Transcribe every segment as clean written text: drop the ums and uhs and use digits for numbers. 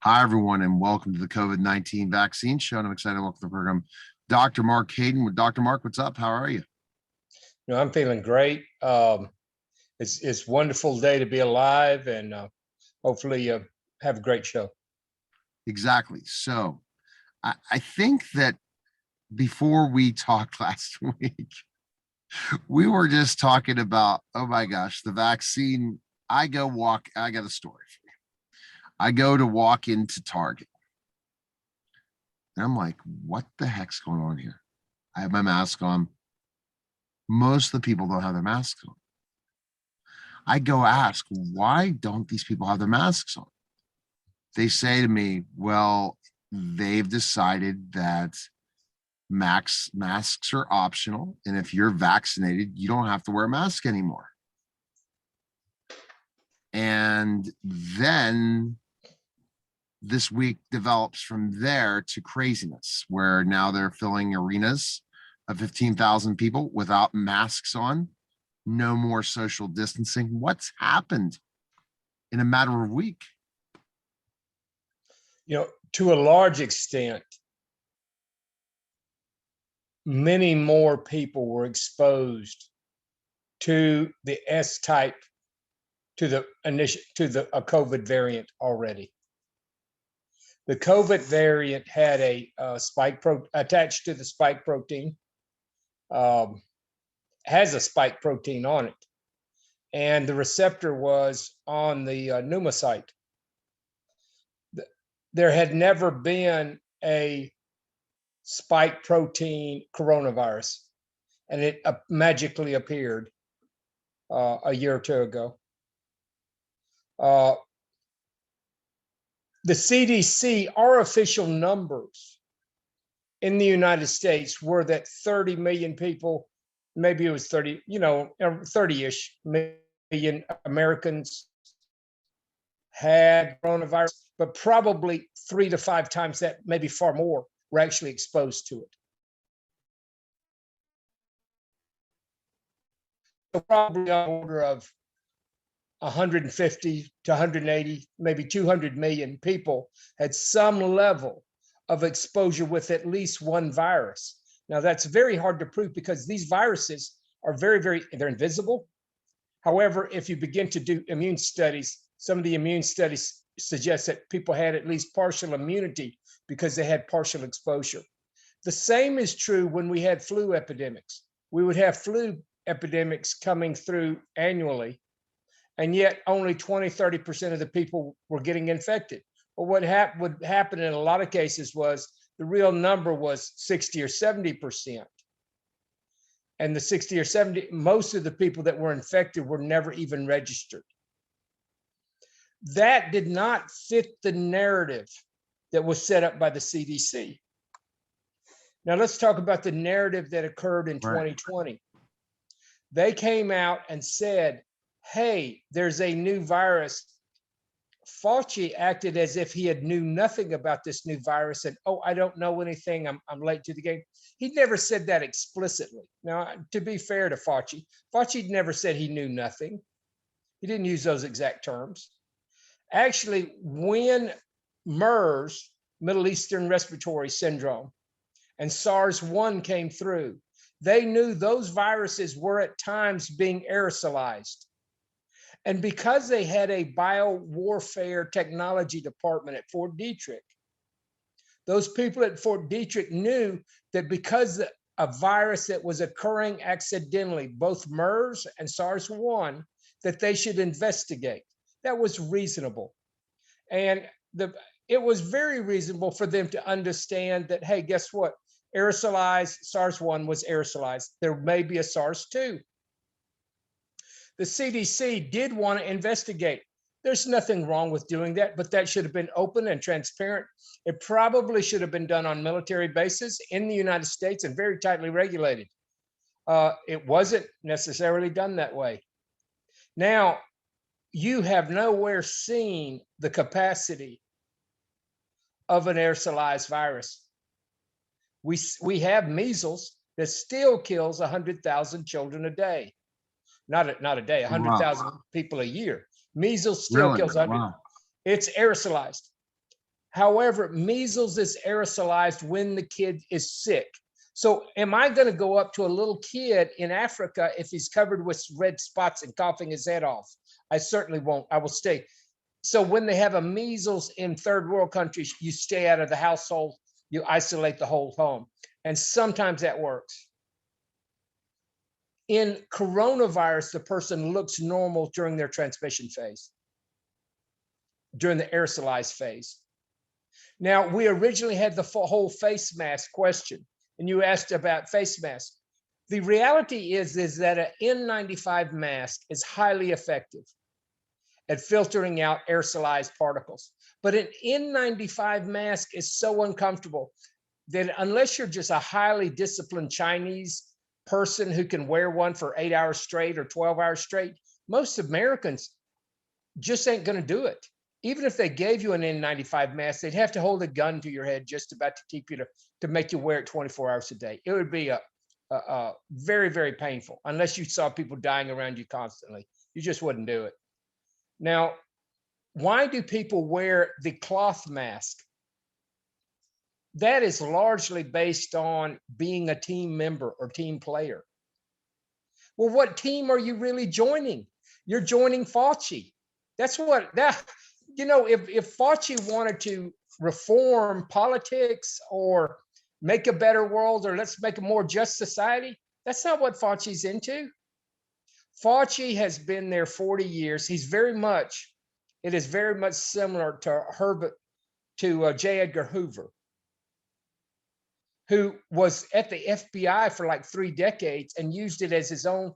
Hi, everyone, and welcome to the COVID-19 vaccine show. And I'm excited to welcome to the program Dr. Mark Hayden. With Dr. Mark, what's up? How are you? I'm feeling great. It's wonderful day to be alive, and hopefully have a great show. Exactly. So I think that before we talked last week, we were just talking about, oh my gosh, the vaccine. I got a story for you. I go to walk into Target. And I'm like, what the heck's going on here? I have my mask on. Most of the people don't have their masks on. I go ask, why don't these people have their masks on? They say to me, well, they've decided that masks are optional. And if you're vaccinated, you don't have to wear a mask anymore. And then this week develops from there to craziness, where now they're filling arenas of 15,000 people without masks on, no more social distancing. What's happened in a matter of a week? To a large extent, many more people were exposed to the S-type, to the COVID variant already. The COVID variant had a spike attached to the spike protein, has a spike protein on it, and the receptor was on the pneumocyte. There had never been a spike protein coronavirus, and it magically appeared a year or two ago. The CDC, our official numbers in the United States were that 30 million people, maybe it was 30, 30-ish million Americans had coronavirus, but probably 3 to 5 times that, maybe far more, were actually exposed to it. So probably on the order of 150 to 180, maybe 200 million people had some level of exposure with at least one virus. Now, that's very hard to prove because these viruses are they're invisible. However, if you begin to do immune studies, some of the immune studies suggest that people had at least partial immunity because they had partial exposure. The same is true when we had flu epidemics. We would have flu epidemics coming through annually, and yet only 20, 30% of the people were getting infected. But what would happen in a lot of cases was the real number was 60 or 70%. And the 60 or 70, most of the people that were infected were never even registered. That did not fit the narrative that was set up by the CDC. Now let's talk about the narrative that occurred in 2020. They came out and said, hey, there's a new virus. Fauci acted as if he had knew nothing about this new virus and, oh, I don't know anything, I'm late to the game. He never said that explicitly. Now, to be fair to Fauci, Fauci never said he knew nothing. He didn't use those exact terms. Actually, when MERS, Middle Eastern Respiratory Syndrome, and SARS-1 came through, they knew those viruses were at times being aerosolized. And because they had a biowarfare technology department at Fort Detrick, those people at Fort Detrick knew that because a virus that was occurring accidentally, both MERS and SARS-1, that they should investigate. That was reasonable. And it was very reasonable for them to understand that, hey, guess what? Aerosolized SARS-1 was aerosolized. There may be a SARS-2. The CDC did want to investigate. There's nothing wrong with doing that, but that should have been open and transparent. It probably should have been done on military bases in the United States and very tightly regulated. It wasn't necessarily done that way. Now, you have nowhere seen the capacity of an aerosolized virus. We have measles that still kills 100,000 children a day. Not a day, 100,000 people a year. Measles still kills 100. Wow. It's aerosolized. However, measles is aerosolized when the kid is sick. So am I going to go up to a little kid in Africa if he's covered with red spots and coughing his head off? I certainly won't. I will stay. So when they have a measles in third world countries, you stay out of the household, you isolate the whole home. And sometimes that works. In coronavirus, the person looks normal during their transmission phase, during the aerosolized phase. Now, we originally had the whole face mask question, and you asked about face mask. The reality is that an N95 mask is highly effective at filtering out aerosolized particles. But an N95 mask is so uncomfortable that unless you're just a highly disciplined Chinese person who can wear one for 8 hours straight or 12 hours straight, most Americans just ain't going to do it. Even if they gave you an N95 mask, they'd have to hold a gun to your head just about to keep you to make you wear it 24 hours a day. It would be a very, very painful unless you saw people dying around you constantly. You just wouldn't do it. Now, why do people wear the cloth mask? That is largely based on being a team member or team player. Well, what team are you really joining? You're joining Fauci. That's what that, you know, if Fauci wanted to reform politics or make a better world or let's make a more just society, that's not what Fauci's into. Fauci has been there 40 years. He's very much, it is very much similar to J. Edgar Hoover, who was at the FBI for like 3 decades and used it as his own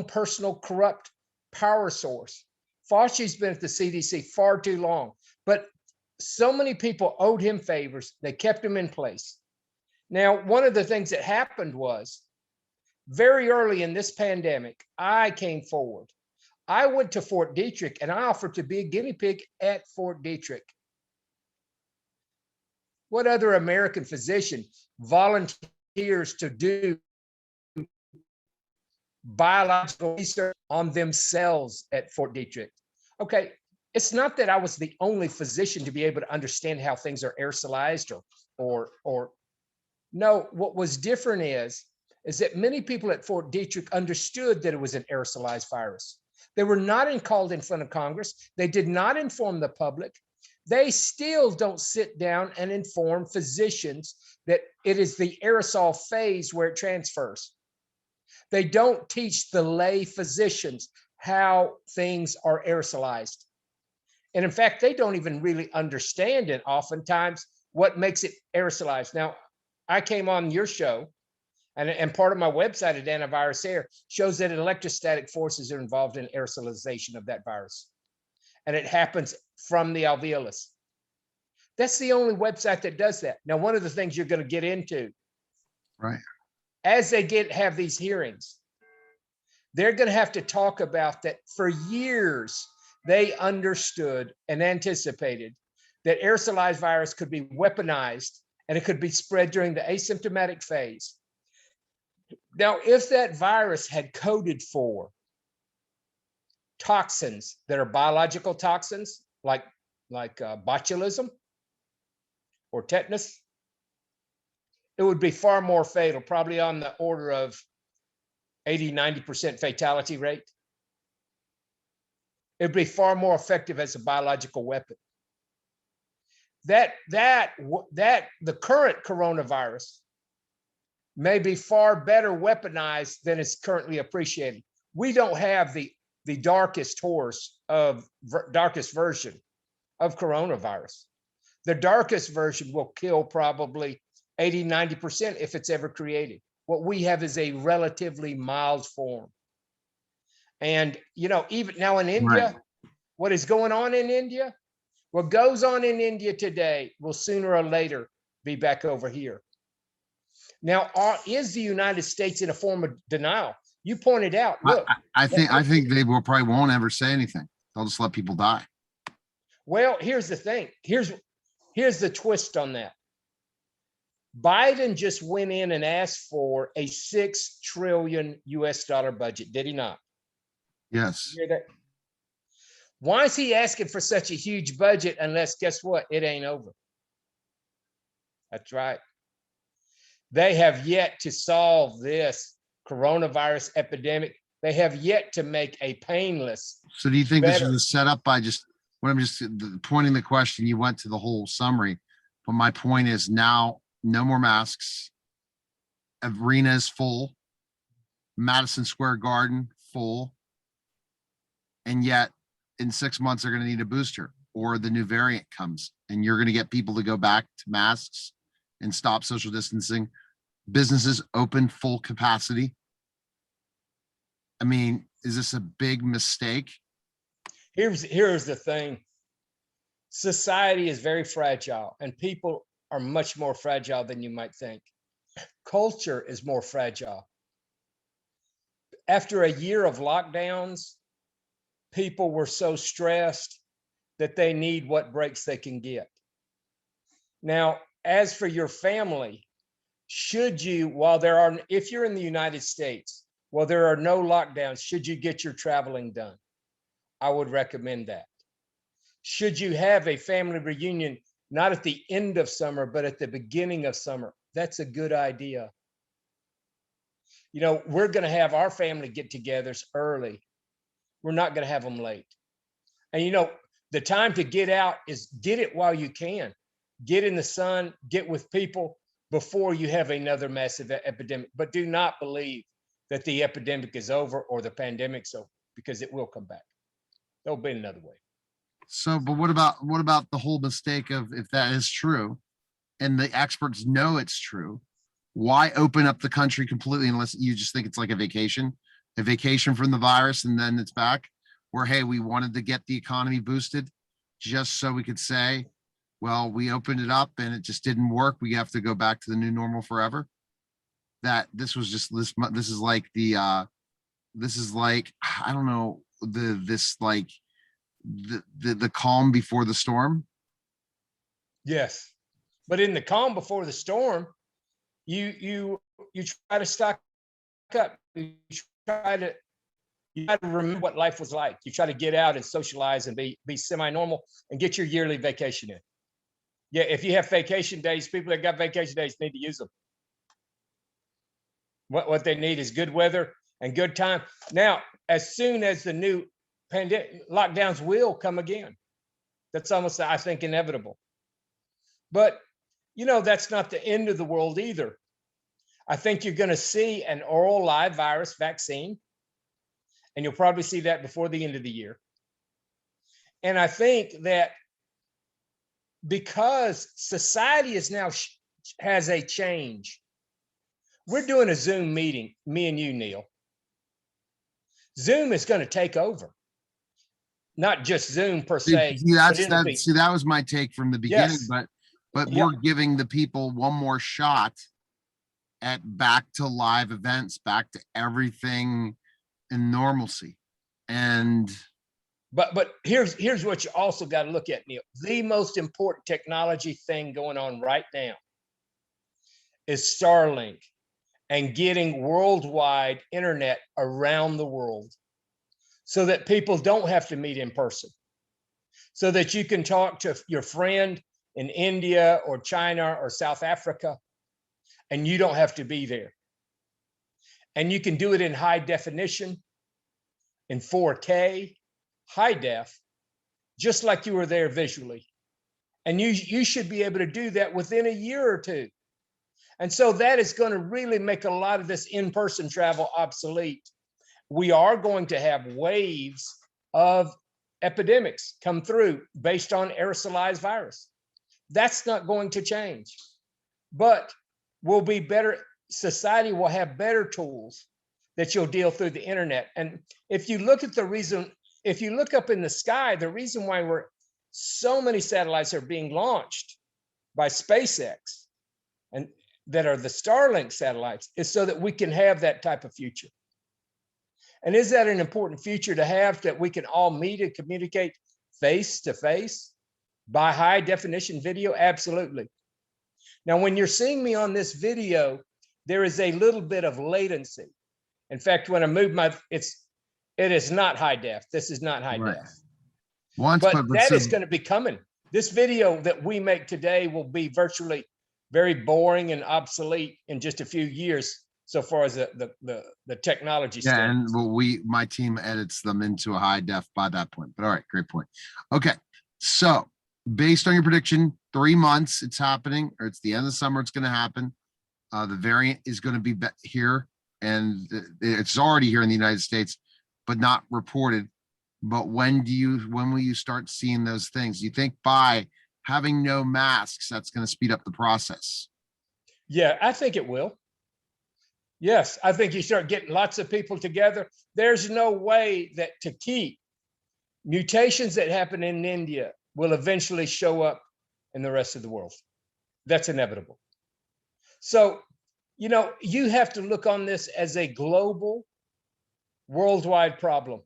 personal corrupt power source. Fauci's been at the CDC far too long, but so many people owed him favors. They kept him in place. Now, one of the things that happened was very early in this pandemic, I came forward. I went to Fort Detrick and I offered to be a guinea pig at Fort Detrick. What other American physician volunteers to do biological research on themselves at Fort Detrick? Okay, it's not that I was the only physician to be able to understand how things are aerosolized or no, what was different is that many people at Fort Detrick understood that it was an aerosolized virus. They were not called in front of Congress. They did not inform the public. They still don't sit down and inform physicians that it is the aerosol phase where it transfers. They don't teach the lay physicians how things are aerosolized. And in fact, they don't even really understand it oftentimes what makes it aerosolized. Now, I came on your show, and part of my website at Antivirus Air shows that electrostatic forces are involved in aerosolization of that virus. And it happens from the alveolus. That's the only website that does that. Now, one of the things you're going to get into, Right, as they have these hearings, they're going to have to talk about that. For years, they understood and anticipated that aerosolized virus could be weaponized and it could be spread during the asymptomatic phase. Now, if that virus had coded for toxins that are biological toxins, like botulism or tetanus, it would be far more fatal, probably on the order of 80–90% fatality rate. It'd be far more effective as a biological weapon. The current coronavirus may be far better weaponized than is currently appreciated. We don't have the darkest version of coronavirus. The darkest version will kill probably 80–90% if it's ever created. What we have is a relatively mild form. And, you know, even now in India, right. what is going on in India? What goes on in India today will sooner or later be back over here. Now, is the United States in a form of denial? You pointed out, look. I think they probably won't ever say anything. They'll just let people die. Well, here's the thing. Here's the twist on that. Biden just went in and asked for a $6 trillion US budget, did he not? Yes. You hear that? Why is he asking for such a huge budget unless, guess what? It ain't over. That's right. They have yet to solve this coronavirus epidemic. They have yet to make a painless. So do you think this better. was set up by just, when I'm just pointing the question, you went to the whole summary, but my point is now no more masks. Arenas full. Madison Square Garden full. And yet in 6 months, they're going to need a booster or the new variant comes and you're going to get people to go back to masks and stop social distancing. Businesses open full capacity. I mean, is this a big mistake? Here's the thing. Society is very fragile and people are much more fragile than you might think. Culture is more fragile. After a year of lockdowns, people were so stressed that they need what breaks they can get. Now, as for your family, should you, if you're in the United States, while there are no lockdowns, should you get your traveling done? I would recommend that. Should you have a family reunion, not at the end of summer, but at the beginning of summer? That's a good idea. You know, we're going to have our family get-togethers early. We're not going to have them late. And you know, the time to get out is get it while you can. Get in the sun, get with people before you have another massive epidemic. But do not believe that the epidemic is over or the pandemic's over, because it will come back. There'll be another way. So, but what about the whole mistake of, if that is true and the experts know it's true, why open up the country completely unless you just think it's like a vacation from the virus and then it's back? Where, hey, we wanted to get the economy boosted just so we could say, well, we opened it up and it just didn't work. We have to go back to the new normal forever. That this was just this is like I don't know, the calm before the storm. Yes, but in the calm before the storm, you try to stock up. You try to remember what life was like. You try to get out and socialize and be semi-normal and get your yearly vacation in. Yeah, if you have vacation days, people that got vacation days need to use them. What they need is good weather and good time. Now, as soon as the new pandemic lockdowns will come again, that's almost, I think, inevitable. But you know, that's not the end of the world either. I think you're going to see an oral live virus vaccine, and you'll probably see that before the end of the year. And I think that because society is now has a change, we're doing a Zoom meeting, me and you, Neil. Zoom is going to take over. Not just Zoom per se. That was my take from the beginning, yes. but we're giving the people one more shot at back to live events, back to everything in normalcy. And but here's what you also got to look at, Neil. The most important technology thing going on right now is Starlink and getting worldwide internet around the world so that people don't have to meet in person, so that you can talk to your friend in India or China or South Africa and you don't have to be there. And you can do it in high definition, in 4K, high def, just like you were there visually. And you should be able to do that within a year or two. And so that is going to really make a lot of this in-person travel obsolete. We are going to have waves of epidemics come through based on aerosolized virus. That's not going to change, but we'll be better. Society will have better tools that you'll deal through the internet. And if you look at the reason, if you look up in the sky, the reason why so many satellites are being launched by SpaceX and that are the Starlink satellites is so that we can have that type of future. And is that an important future to have, that we can all meet and communicate face to face by high definition video? Absolutely. Now, when you're seeing me on this video, there is a little bit of latency. In fact, when I move it is not high def. This is not high def. Once, But but that so, is going to be coming. This video that we make today will be virtually very boring and obsolete in just a few years, so far as the technology yeah, stands. and well, my team edits them into a high def by that point. But all right, great point. Okay, so based on your prediction, 3 months it's happening, or it's the end of the summer, it's going to happen. The variant is going to be here, and it's already here in the United States, but not reported. But when will you start seeing those things? Do you think by having no masks, that's going to speed up the process? Yeah, I think it will. Yes, I think you start getting lots of people together. There's no way that to keep mutations that happen in India will eventually show up in the rest of the world. That's inevitable. So, you have to look on this as a global, worldwide problem.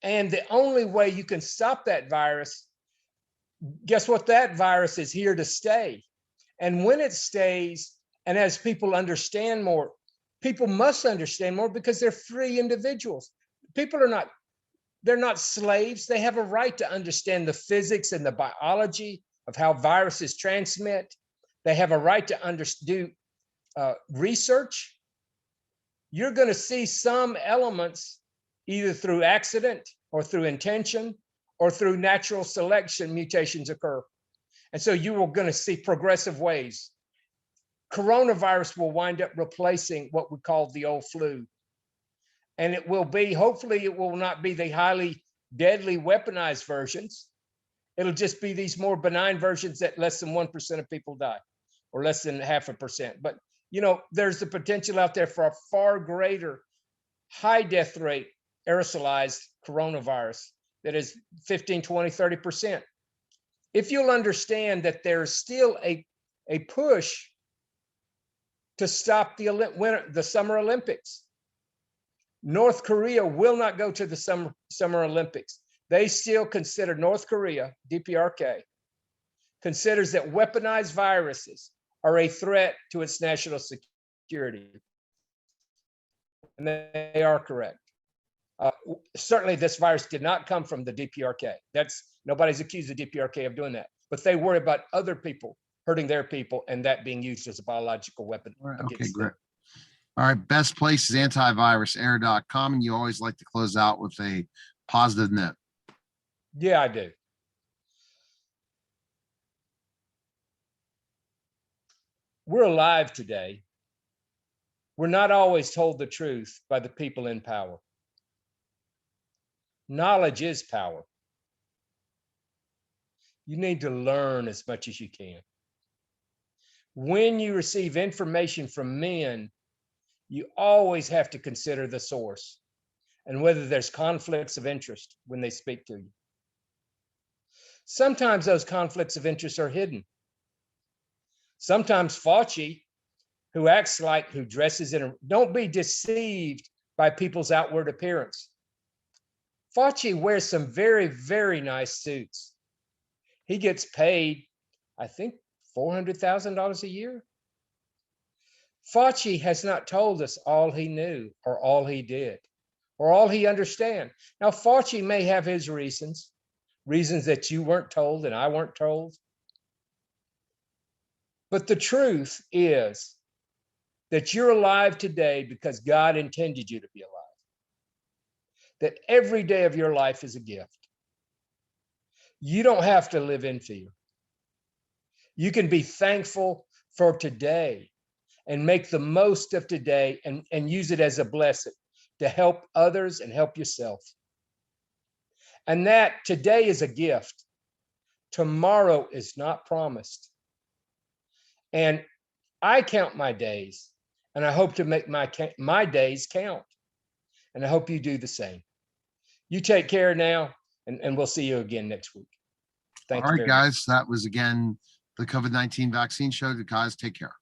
And the only way you can stop that virus, guess what? That virus is here to stay. And when it stays, and as people understand more, people must understand more because they're free individuals. People they're not slaves. They have a right to understand the physics and the biology of how viruses transmit. They have a right to do research. You're going to see some elements either through accident or through intention or through natural selection mutations occur. And so you are going to see progressive ways. Coronavirus will wind up replacing what we call the old flu. And it will be, hopefully it will not be the highly deadly weaponized versions. It'll just be these more benign versions that less than 1% of people die, or less than 0.5%. But there's the potential out there for a far greater high death rate aerosolized coronavirus that is 15, 20, 30%. If you'll understand that there's still a push to stop the Summer Olympics. North Korea will not go to the Summer Olympics. They still consider, North Korea, DPRK, considers that weaponized viruses are a threat to its national security. And they are correct. Certainly this virus did not come from the DPRK. Nobody's accused the DPRK of doing that, but they worry about other people hurting their people and that being used as a biological weapon. All right, okay, great. All right, best place is antivirusair.com, and you always like to close out with a positive note. Yeah, I do. We're alive today. We're not always told the truth by the people in power. Knowledge is power. You need to learn as much as you can. When you receive information from men, you always have to consider the source and whether there's conflicts of interest when they speak to you. Sometimes those conflicts of interest are hidden. Sometimes Fauci, who dresses don't be deceived by people's outward appearance. Fauci wears some very, very nice suits. He gets paid, I think, $400,000 a year. Fauci has not told us all he knew or all he did or all he understands. Now, Fauci may have his reasons that you weren't told and I weren't told. But the truth is that you're alive today because God intended you to be alive. That every day of your life is a gift. You don't have to live in fear. You can be thankful for today and make the most of today and use it as a blessing to help others and help yourself. And that today is a gift. Tomorrow is not promised. And I count my days, and I hope to make my days count. And I hope you do the same. You take care now, and we'll see you again next week. Thank you. All right, guys, that was again the COVID-19 vaccine show. Guys, take care.